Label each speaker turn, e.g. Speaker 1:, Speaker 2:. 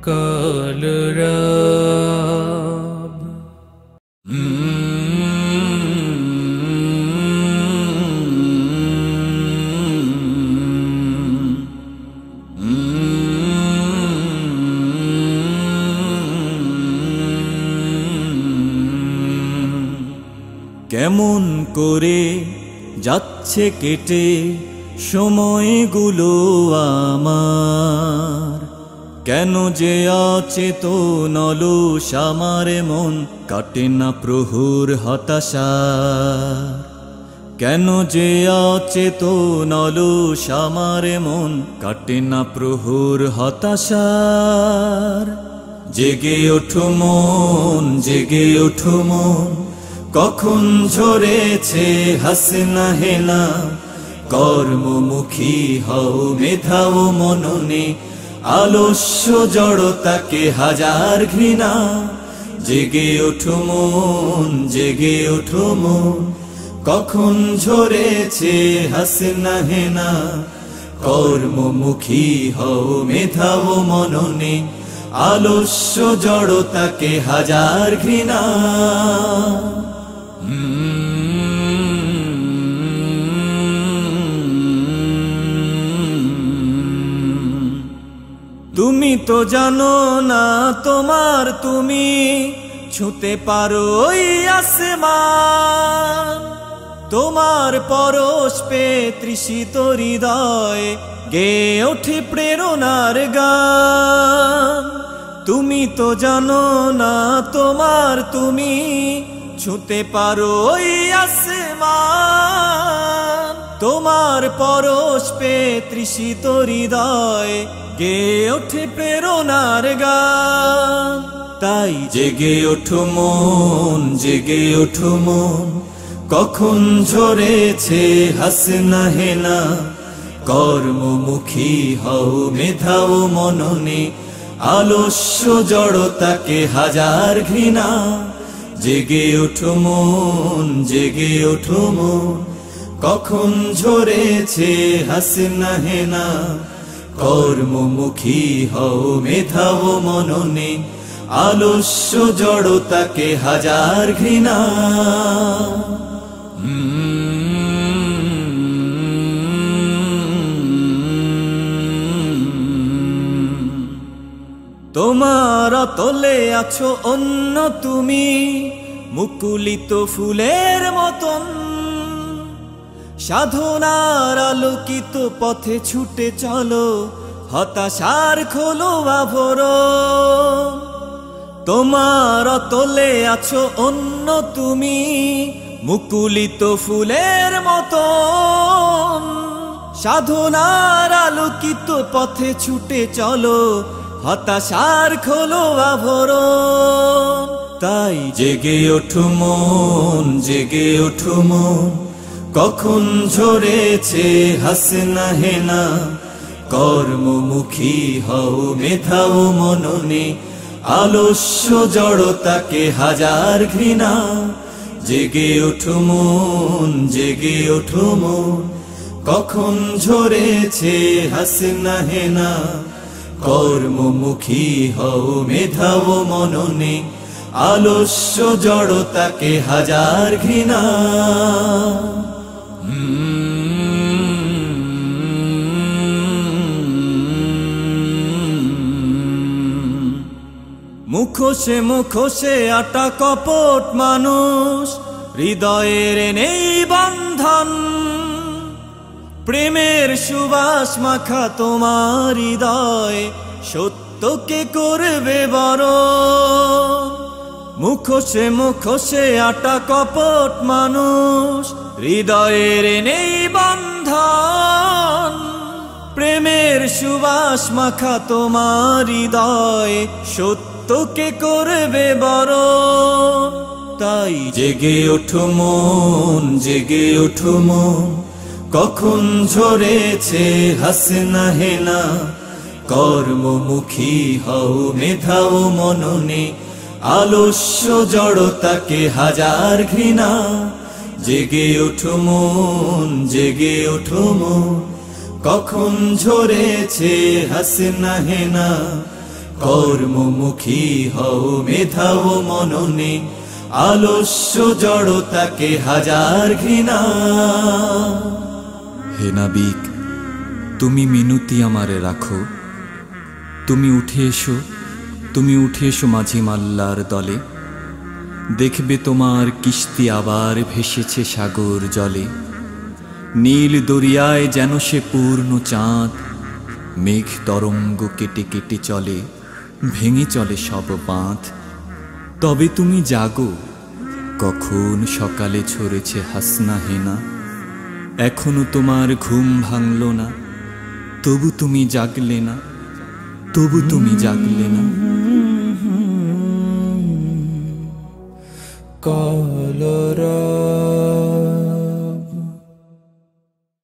Speaker 1: কলরব
Speaker 2: কেমন করে যাচ্ছে কেটে সময়গুলো আমার, কেন যে অচেতন অলস আমার মন, কাটে না প্রহর হতাশার। কেন যে অচেতন অলস আমার মন, কাটে না প্রহর হতাশার। জেগে ওঠো মন, জেগে ওঠো মন, কখন ঝরেছে হাসনা হেনা। কর্মমুখী হও মেধাও মননে, আলস্য জড়তাকে হাজার ঘৃণা। জেগে ওঠো মন, জেগে ওঠো মন, কখন ঝরেছে হাসনা হেনা। কর্মমুখী হও মেধাও মননে, আলস্য জড়তাকে হাজার ঘৃণা। তুমি তো জানো না তোমার তুমি ছুঁতে পারো ওই আসমান। তোমার পরশ পেয়ে তৃষিত হৃদয় গেয়ে ওঠে প্রেরণার গান। তুমি তো জানো না তোমার তুমি ছুঁতে পারো ওই আসমান। তোমার পরশ পেয়ে তৃষিত হৃদয় গেয়ে ওঠে প্রেরণার গান। তাই জেগে ওঠো মন, জেগে ওঠো মন, কখন ঝরেছে হাসনা হেনা। কর্মমুখী হও মেধাও মননে, আলস্য জড়তাকে হাজার ঘৃণা। জেগে ওঠো মন, জেগে ওঠো মন, কখন ঝরেছে হাসনা হেনা। কর্মমুখী হও মেধাও মননে, আলস্য জড়তাকে হাজার ঘৃণা। তোমার তলে আছো অন্য তুমি, মুকুলিত ফুলের মতন। সাধনার আলোকিত পথে ছুটে চলো, হতাশার খোলো আভরণ। তোমার তলে আছো অন্য তুমি, মুকুলিত ফুলের মতন। সাধনার আলোকিত পথে ছুটে চলো, হতাশার খোলো আভরণ। তাই জেগে ওঠো মন, জেগে ওঠো মন, কখন ঝরেছে হাসনা হেনা। কর্মমুখী হও মেধাও মননে, আলস্য জড়তাকে হাজার ঘৃণা। জেগে ওঠো মন, জেগে ওঠো মন, কখন ঝরেছে হাসনা হেনা। কর্মমুখী হও মেধাও মননে, আলস্য জড়তাকে হাজার ঘৃণা। মুখোশে মুখোশে আটা কপট মানুষ, হৃদয়ের নেই বন্ধন। প্রেমের সুবাস মাখা তোমার হৃদয়, সত্যকে করবে বরণ। মুখোশে মুখোশে আটা কপট মানুষ, হৃদয়ের নেই বন্ধন। প্রেমের সুবাস মাখা তোমার হৃদয়, সত্যকে করবে বরণ। তাই জেগে ওঠো মন, জেগে ওঠো মন, কখন ঝরেছে হাসনা হেনা। কর্মমুখী হও মেধাও মননে, আলস্য জড়তাকে হাজার ঘৃণা। জেগে ওঠো মন, জেগে ওঠো মন, কখন ঝরেছে হাসনা হেনা, কর্মমুখী হও মেধাও মননে, আলস্য জড়তাকে হাজার ঘৃণা।
Speaker 1: হে নাবিক, তুমি মিনতি আমারে রাখো, তুমি উঠে এসো মাঝি মাল্লার দলে। দেখবে তোমার কিস্তি আবার ভেসেছে সাগর জলে। নীল দরিয়ায় যেন সে পূর্ণ চাঁদ, মেঘ তরঙ্গ কেটে কেটে চলে, ভেঙে চলে সব বাঁধ। তবে তুমি জাগো, কখন সকালে ঝরেছে হাসনা হেনা। এখনো তোমার ঘুম ভাঙল না, তবু তুমি জাগলে না, তবু তুমি জাগলে না।
Speaker 2: কলরা